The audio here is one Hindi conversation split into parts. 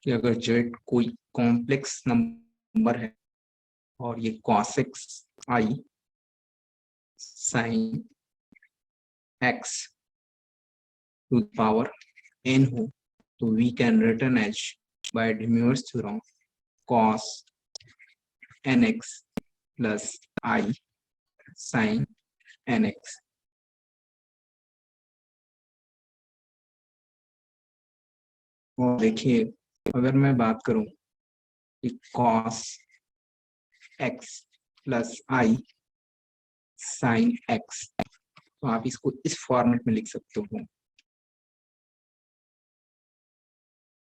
कि अगर z कोई कॉम्प्लेक्स नंबर है और ये cos x i sin x to the power n हो, तो we can written as by Demier's theorem cos nx plus i sin nx। और देखिए, अगर मैं बात करूं कि cos x plus i sin x, तो आप इसको इस फॉर्मेट में लिख सकते हो,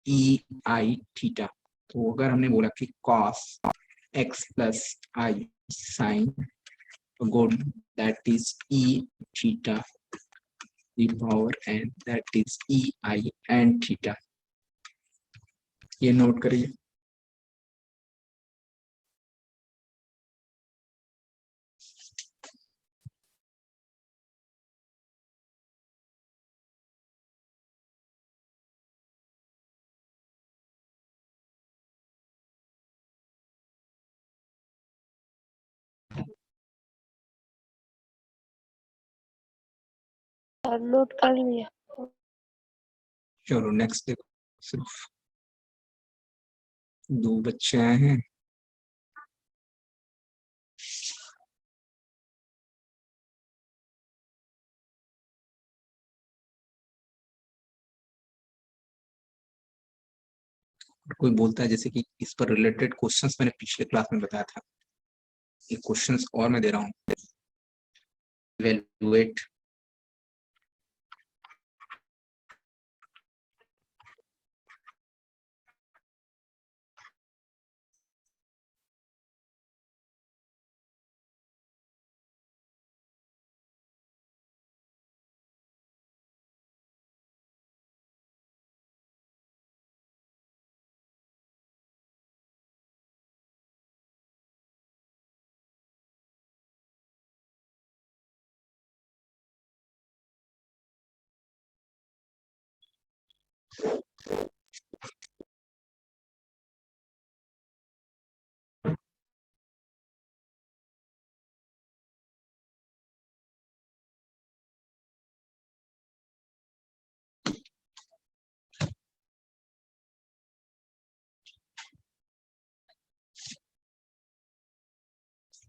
e i थीटा। तो अगर हमने बोला कि cos x plus i sin, good, that is e theta the power n, that is e i n theta. ये नोट करिए। नोट कर लिया। चलो नेक्स्ट देखो, सिर्फ 2 बच्चे आए हैं। कोई बोलता है जैसे कि इस पर रिलेटेड क्वेश्चंस मैंने पिछले क्लास में बताया था, ये क्वेश्चंस और मैं दे रहा हूँ, इवैल्यूएट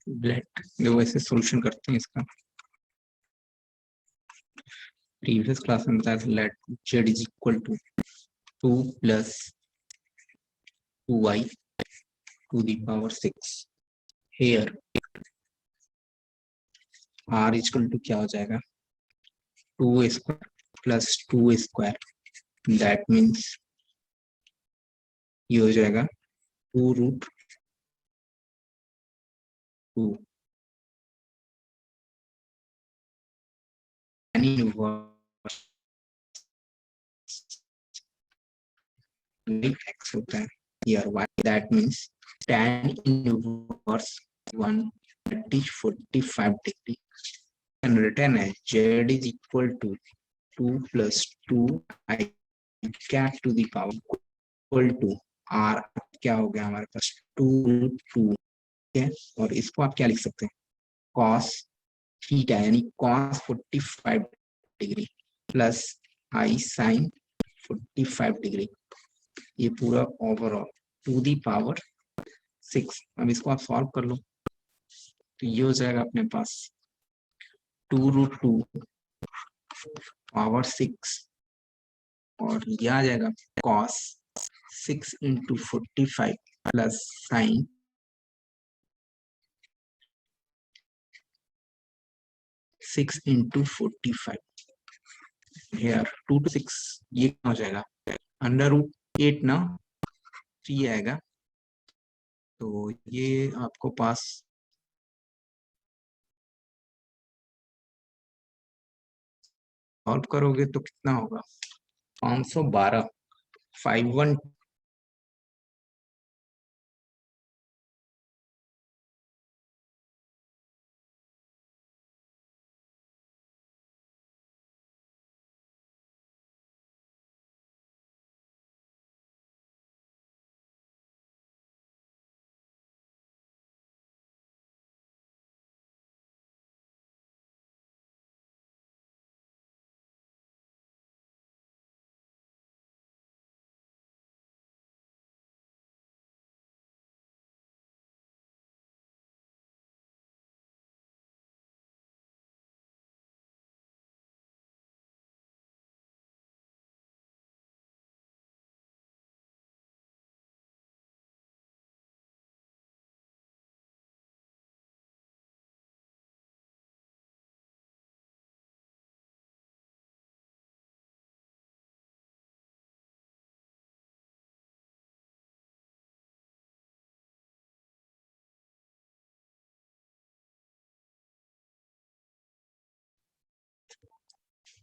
लेट, देखो ऐसे सॉल्यूशन करते हैं इसका। प्रीवियस क्लास में बताया था, let z is equal to 2 plus 2y to the power 6। Here r is equal to क्या हो जाएगा, 2 square plus 2 square, that means ये हो जाएगा 2 रूट 2 x होता है here y, that means tan inverse 1, that is 45 degree, and written as z is equal to 2 plus 2 I cat to the power equal to r, क्या हो गया हमारे पास 2 root 2 है। और इसको आप क्या लिख सकते हैं, cos थीटा यानी cos 45 degree plus i sin 45 degree, ये पूरा ओवरऑल टू दी पावर 6। अब इसको आप सॉल्व कर लो, तो ये हो जाएगा अपने पास 2 रूट 2 पावर 6, और ये आ जाएगा cos 6 into 45 plus sine 6 into 45, here 2 to 6, ये क्या हो जाएगा अंडर रूट 8 ना, 3 आएगा। तो ये आपको पास सॉल्व करोगे तो कितना होगा, 512 51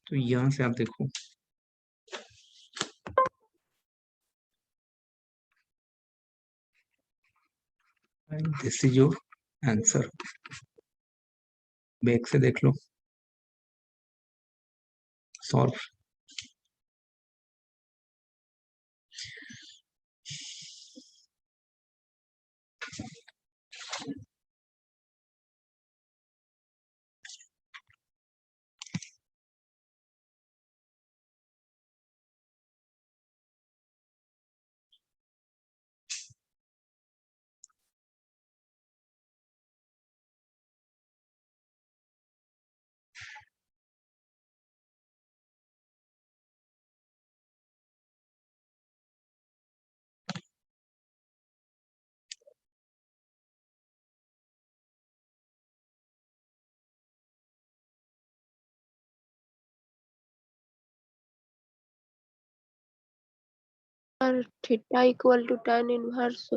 तो यहाँ से आप देखो, this is your answer. Back से देख लो, सॉल्व। और theta equal to tan inverse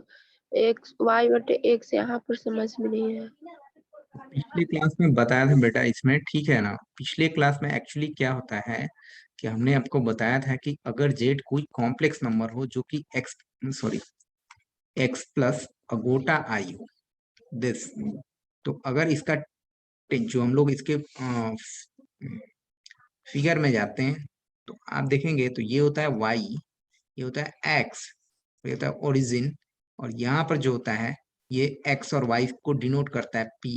x y बटे एक्स यहाँ पर समझ में नहीं है। पिछले क्लास में बताया था बेटा, इसमें ठीक है ना। पिछले क्लास में एक्चुअली क्या होता है कि हमने आपको बताया था कि अगर जेड कोई कॉम्प्लेक्स नंबर हो जो कि एक्स, सॉरी, एक्स प्लस अगोटा आई हो, दिस, तो अगर इसका जो हम लोग इसके फिगर में जाते हैं तो आप देखेंगे तो ये होता है वाई, ये होता है एक्स, ये होता है ओरिजिन, और यहाँ पर जो होता है ये एक्स और वाई को डिनोट करता है पी।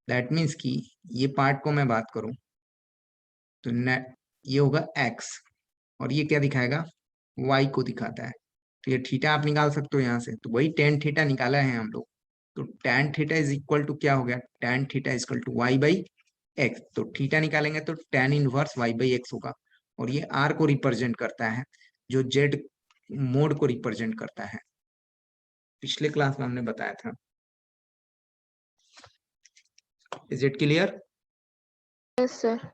दैट मीन्स कि ये पार्ट को मैं बात करूं तो नेट ये होगा एक्स, और ये क्या दिखाएगा, वाई को दिखाता है। तो ये थीटा आप निकाल सकते हो यहाँ से, तो वही टेन थीटा निकाला है हम लोग। तो tan theta is equal to क्या हो गया, tan theta is equal to y by x. तो थीटा निकालेंगे तो tan inverse y by x होगा, और ये आर को रिप्रेजेंट करता है, जो जेड मोड को रिप्रेजेंट करता है। पिछले क्लास में हमने बताया था। Is it clear? Yes sir.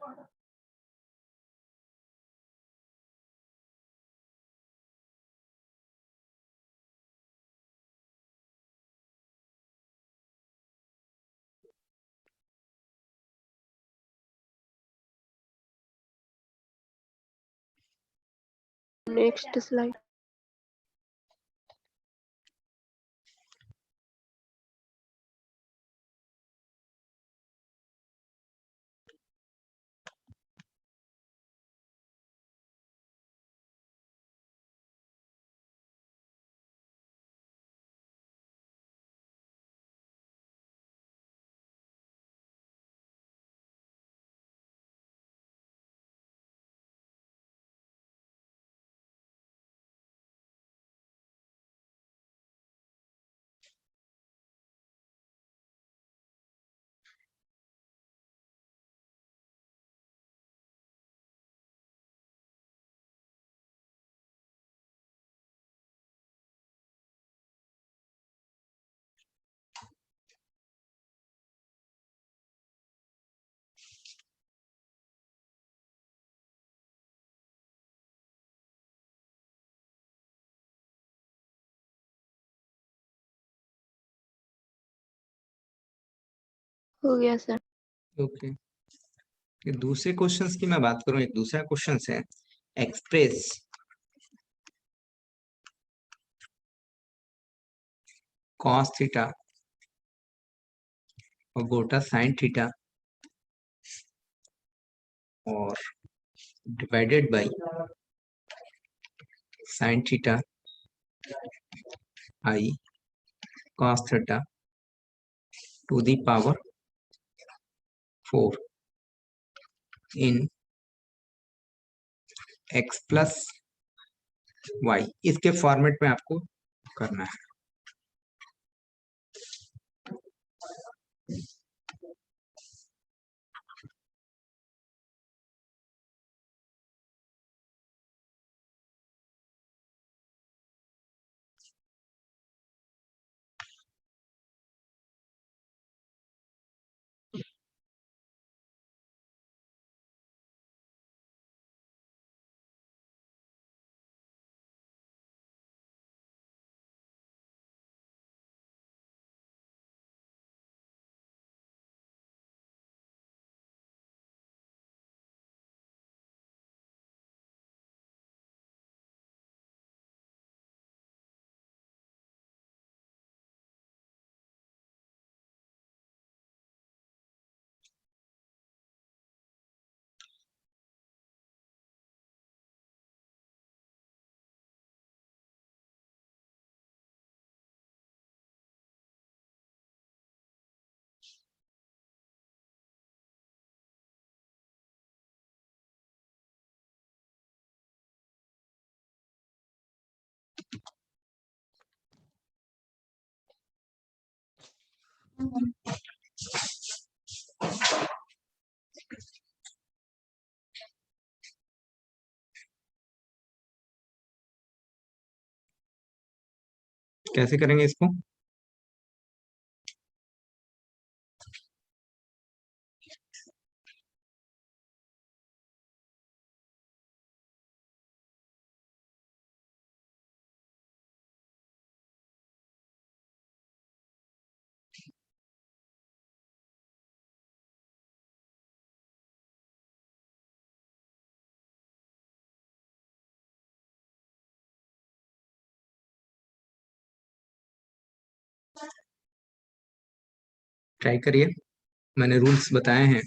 Next slide. हो गया सर। ओके, दूसरे क्वेश्चंस की मैं बात करूं, एक दूसरा क्वेश्चन है, एक्सप्रेस कॉस थीटा और गोटा साइन थीटा और divided by sine theta i cos theta to the power 4 in x plus y, इसके फॉर्मेट में आपको करना है। कैसे करेंगे इसको? ट्राई करिए, मैंने रूल्स बताए हैं।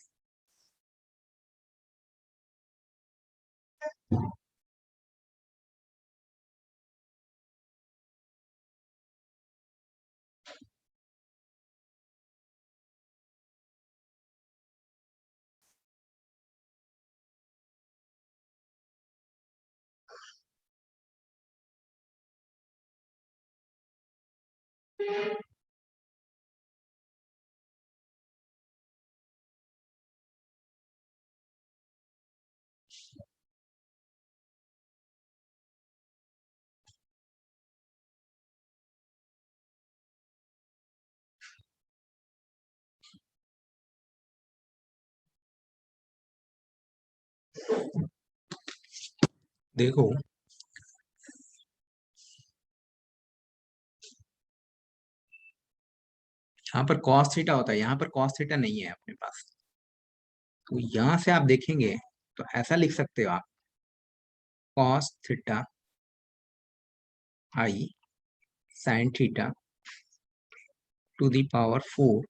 देखो, यहाँ पर cos थीटा होता है, यहाँ पर cos थीटा नहीं है अपने पास। तो यहाँ से आप देखेंगे तो ऐसा लिख सकते हो आप, cos theta i sin theta to the power 4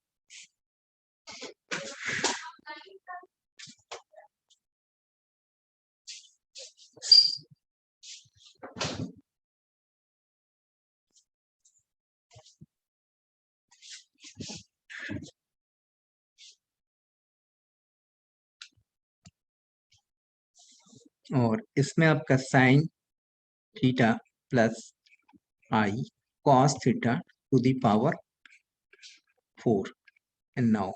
और इसमें आपका sin theta plus i cos theta to the power 4। And now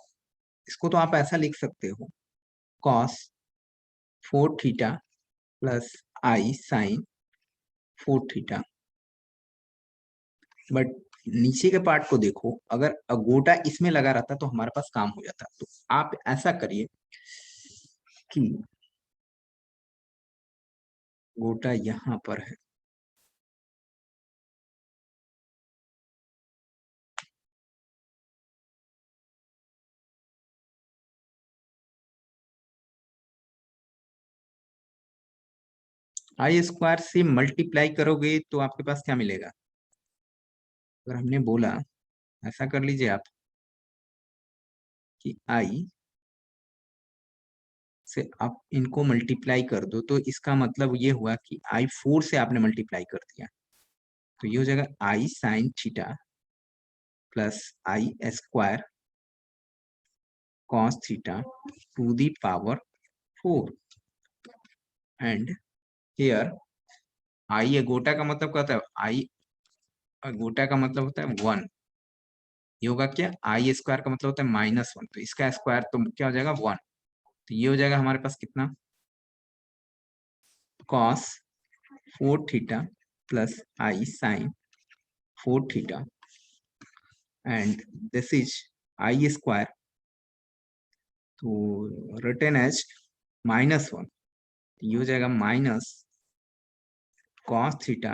इसको तो आप ऐसा लिख सकते हो, cos 4 theta plus i sin 4 theta. But नीचे के पार्ट को देखो, अगर अगोटा इसमें लगा रहता तो हमारे पास काम हो जाता। तो आप ऐसा करिए कि गोटा यहाँ पर है, आई स्क्वायर से मल्टीप्लाई करोगे तो आपके पास क्या मिलेगा? अगर हमने बोला, ऐसा कर लीजिए आप कि आई से आप इनको मल्टीप्लाई कर दो, तो इसका मतलब ये हुआ कि आई 4 से आपने मल्टीप्लाई कर दिया। तो ये हो जाएगा i sine theta plus i square cos theta to the power 4। And here iota का मतलब क्या होता है? आई गोटा का मतलब होता है 1। ये होगा क्या? आई स्क्वायर का मतलब होता है -1, तो इसका स्क्वायर तो क्या हो जाएगा 1। तो ये हो जाएगा हमारे पास कितना? Cos 4 theta plus i sine 4 theta and this is i square, तो रिटन एज -1। ये हो जाएगा माइनस कॉस थीटा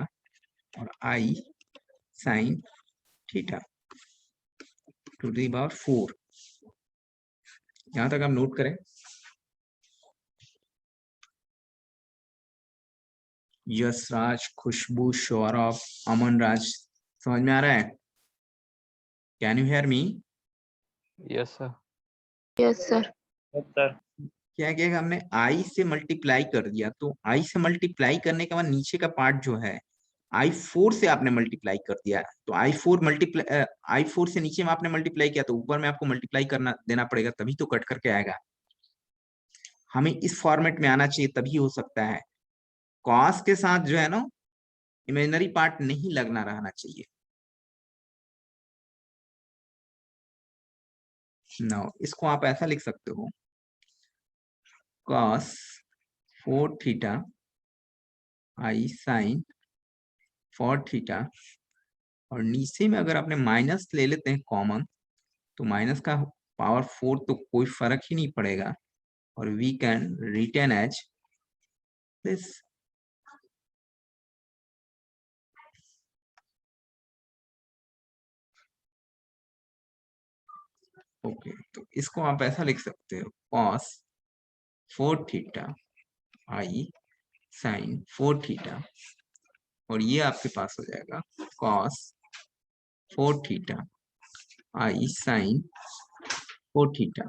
और i sine theta to the power 4। यहां तक आप नोट करें। यश राज, खुशबू, सौरभ, अमन राज, समझ में आ रहा है? Can you hear me? Yes sir. Yes sir. क्या किया, हमने आई से मल्टीप्लाई कर दिया, तो आई से मल्टीप्लाई करने के बाद नीचे का पार्ट जो है आई 4 से आपने मल्टीप्लाई कर दिया। तो आई 4 से नीचे में आपने मल्टीप्लाई किया, तो ऊपर में आपको मल्टीप्लाई करना देना पड़ेगा, तभी तो कट करके आएगा। हमें इस फॉर्मेट में आना चाहिए, तभी हो सकता है। कॉस के साथ जो है ना, इमेजिनरी पार्ट नहीं लगना रहना चाहिए। नाउ इसको आप ऐसा लिख सकते हो, cos 4 theta i sine 4 theta, और नीचे में अगर आपने माइनस ले लेते हैं कॉमन, तो माइनस का पावर 4 तो कोई फर्क ही नहीं पड़ेगा, और we can written as this. Okay, तो इसको आप ऐसा लिख सकते हो, cos 4 theta i sine 4 theta, और ये आपके पास हो जाएगा cos 4 theta i sine 4 theta,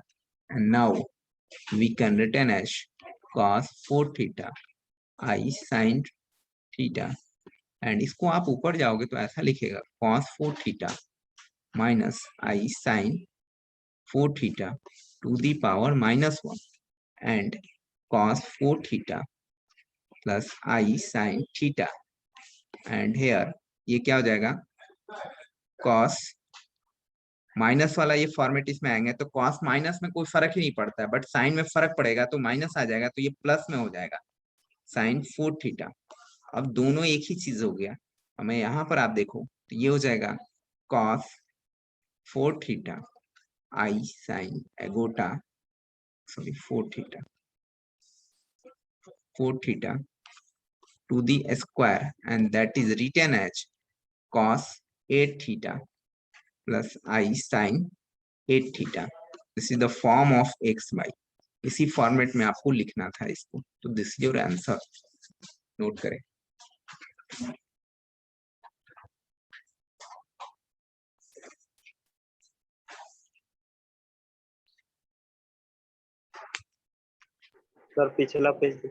and now we can written as cos 4 theta I sin theta, and इसको आप ऊपर जाओगे तो ऐसा लिखेगा cos 4 theta minus I sin 4 theta to the power -1, and cos 4 theta plus I sin theta, and here ये क्या हो जाएगा, cos माइनस वाला ये फॉर्मेट इसमें आएंगे तो कॉस माइनस में कोई फर्क ही नहीं पड़ता है, बट साइन में फर्क पड़ेगा तो माइनस आ जाएगा, तो ये प्लस में हो जाएगा साइन 4 थीटा। अब दोनों एक ही चीज हो गया। हमें यहाँ पर आप देखो तो ये हो जाएगा cos 4 theta i sine iota, sorry 4 theta to the square, and that is written as cos 8 theta plus i sine 8 theta. This is the form of X by, इसी फॉर्मेट में आपको लिखना था इसको, तो this is your answer, note करें। सर पिछला page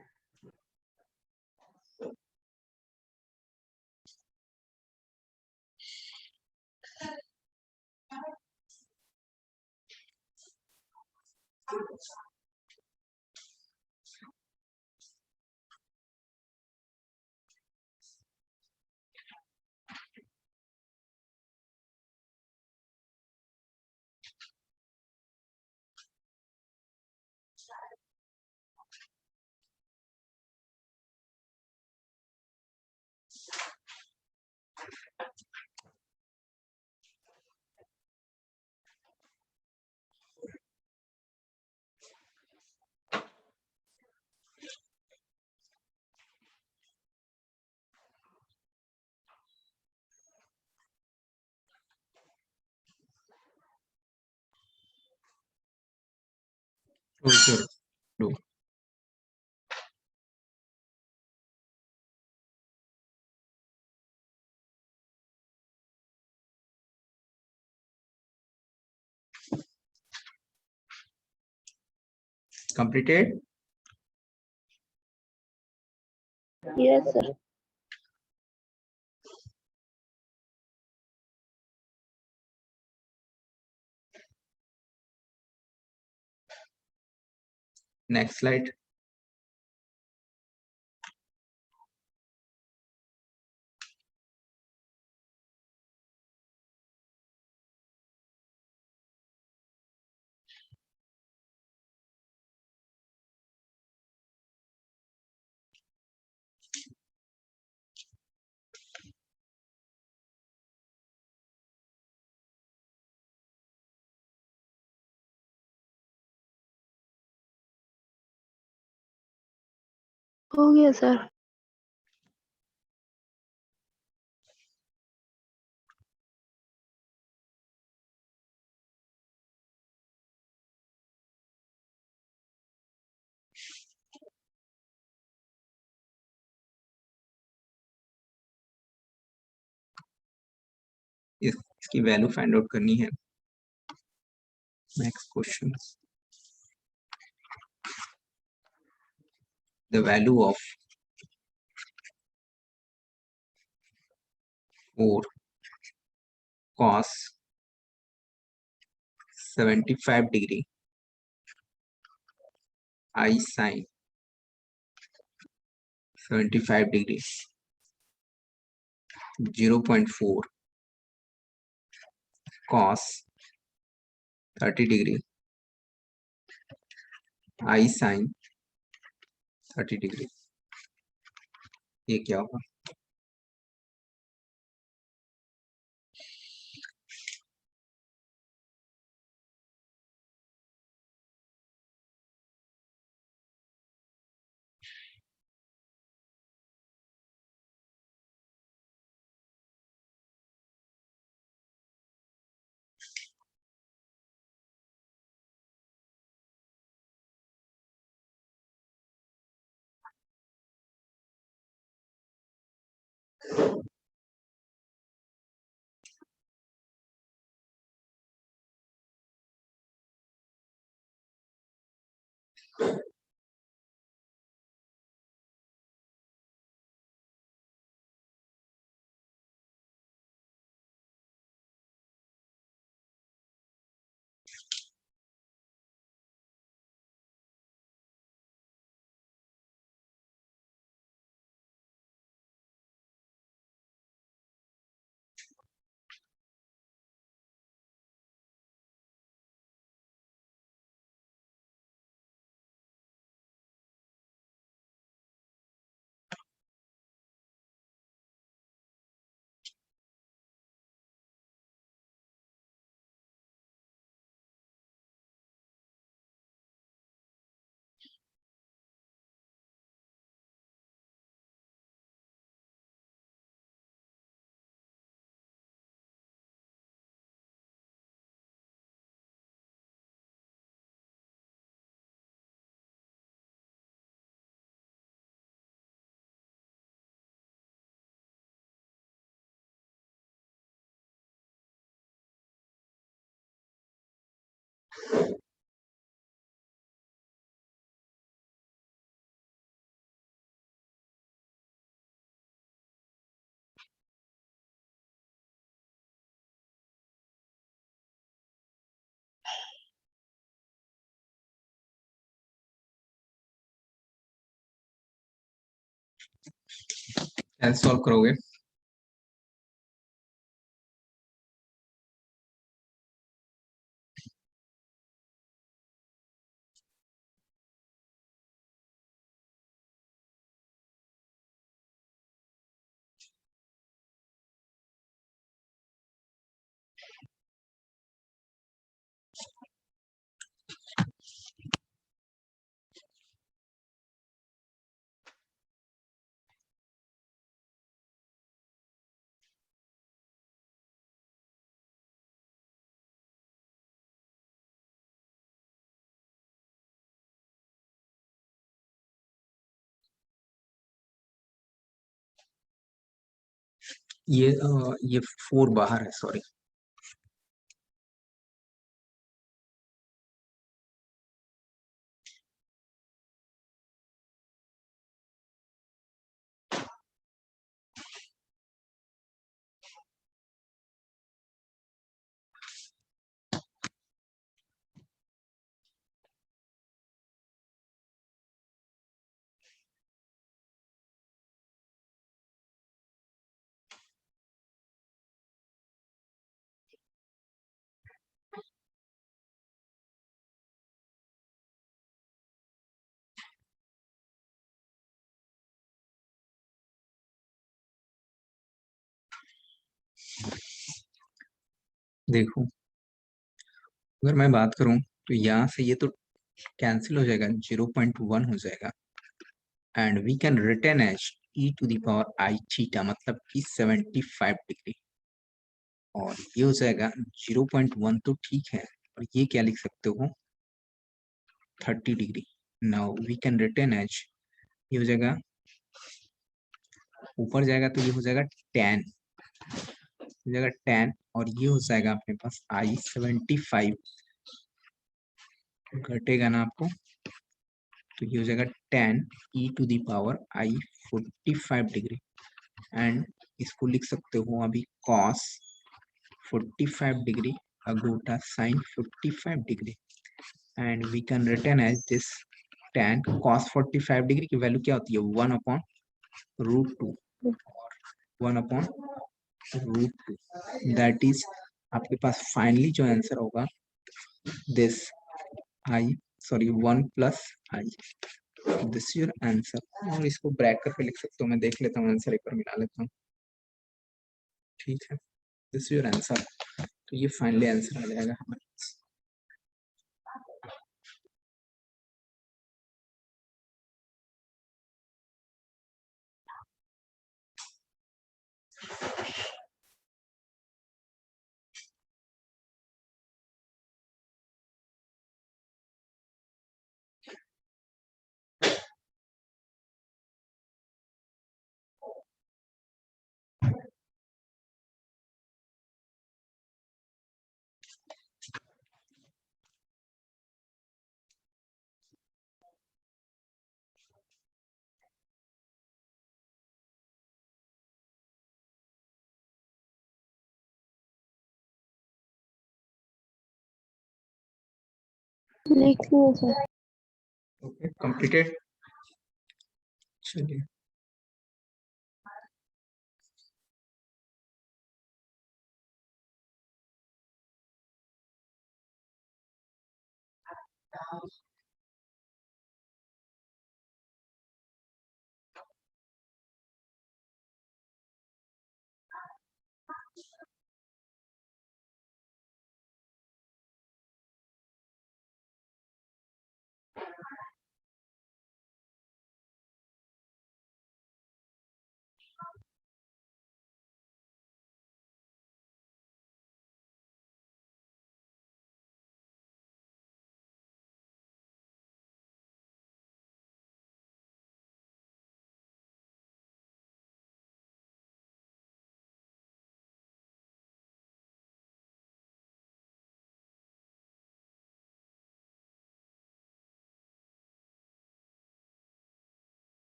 Sure. Do. Completed? Yes, sir. Next slide. हो गया सर। इसकी वैल्यू फाइंड आउट करनी है। Next question, the value of 4 cos 75 degree I sin 75 degree 0.4 cos 30 degree I sign 30 degree, ये क्या होगा? कैसे सॉल्व करोगे? ये 4 बाहर है, सॉरी। देखो, अगर मैं बात करूं तो यहाँ से ये तो कैंसिल हो जाएगा, 0.1 हो जाएगा, and we can return as e⁻i theta, मतलब कि 75 डिग्री, और ये हो जाएगा 0.1 तो ठीक है, और ये क्या लिख सकते हो, 30 degree. Now we can return as, ये हो जाएगा, ऊपर जाएगा तो ये हो जाएगा tan, हो जाएगा tan, और ये हो जाएगा अपने पास I75, घटेगा ना आपको, तो ये हो जाएगा tan e⁻i45 डिग्री, एंड इसको लिख सकते हो अभी cos 45 degree iota sin 45 degree, and we can return as this tan cos 45 degree की वैल्यू क्या होती है, 1/√2, और 1/√2, दैट इज आपके पास फाइनली जो आंसर होगा this I sorry 1 plus i, this your answer. और इसको ब्रैकेट पे लिख सकते हो, मैं देख लेता हूँ आंसर, एक बार मिला लेता हूँ। ठीक है, दिस योर आंसर। तो ये फाइनली आंसर आ जाएगा हमारे पास। लिख लिए सर। Okay, completed. चलिए,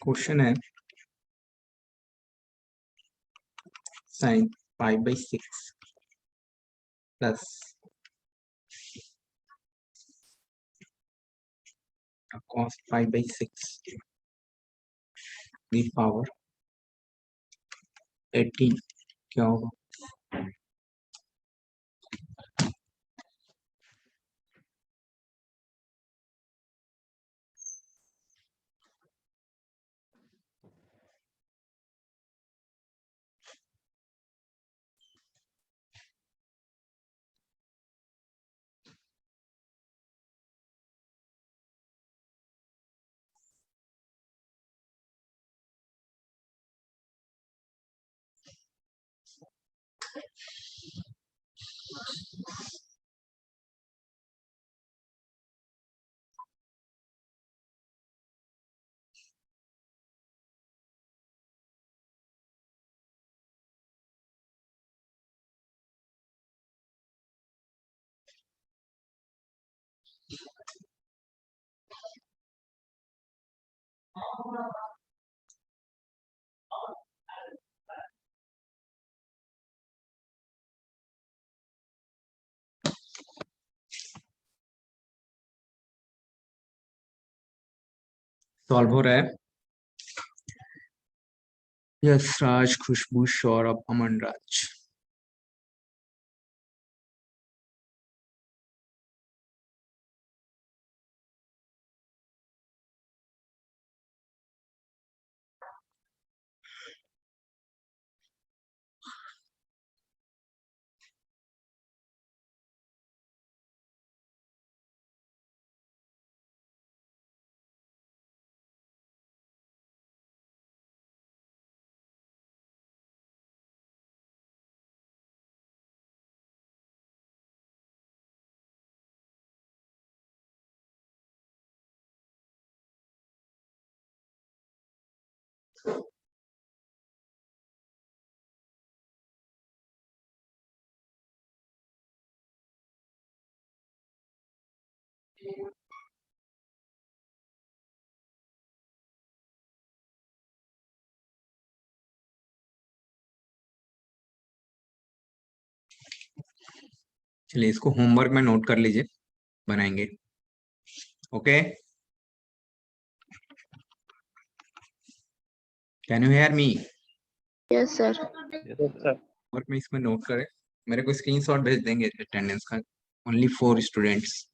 क्वेश्चन है sin pi by 6 plus cos pi by 6 the power 18 क्या होगा? सॉल्व हो रहा है। यस राज, खुशबू, सौरभ, अमन राज। चलिए इसको होमवर्क में नोट कर लीजिए, बनाएंगे। Okay, can you hear me? Yes sir. Yes, sir. Work में इसमें नोट करें, मेरे को स्क्रीनशॉट भेज देंगे अटेंडेंस का। Only 4 students.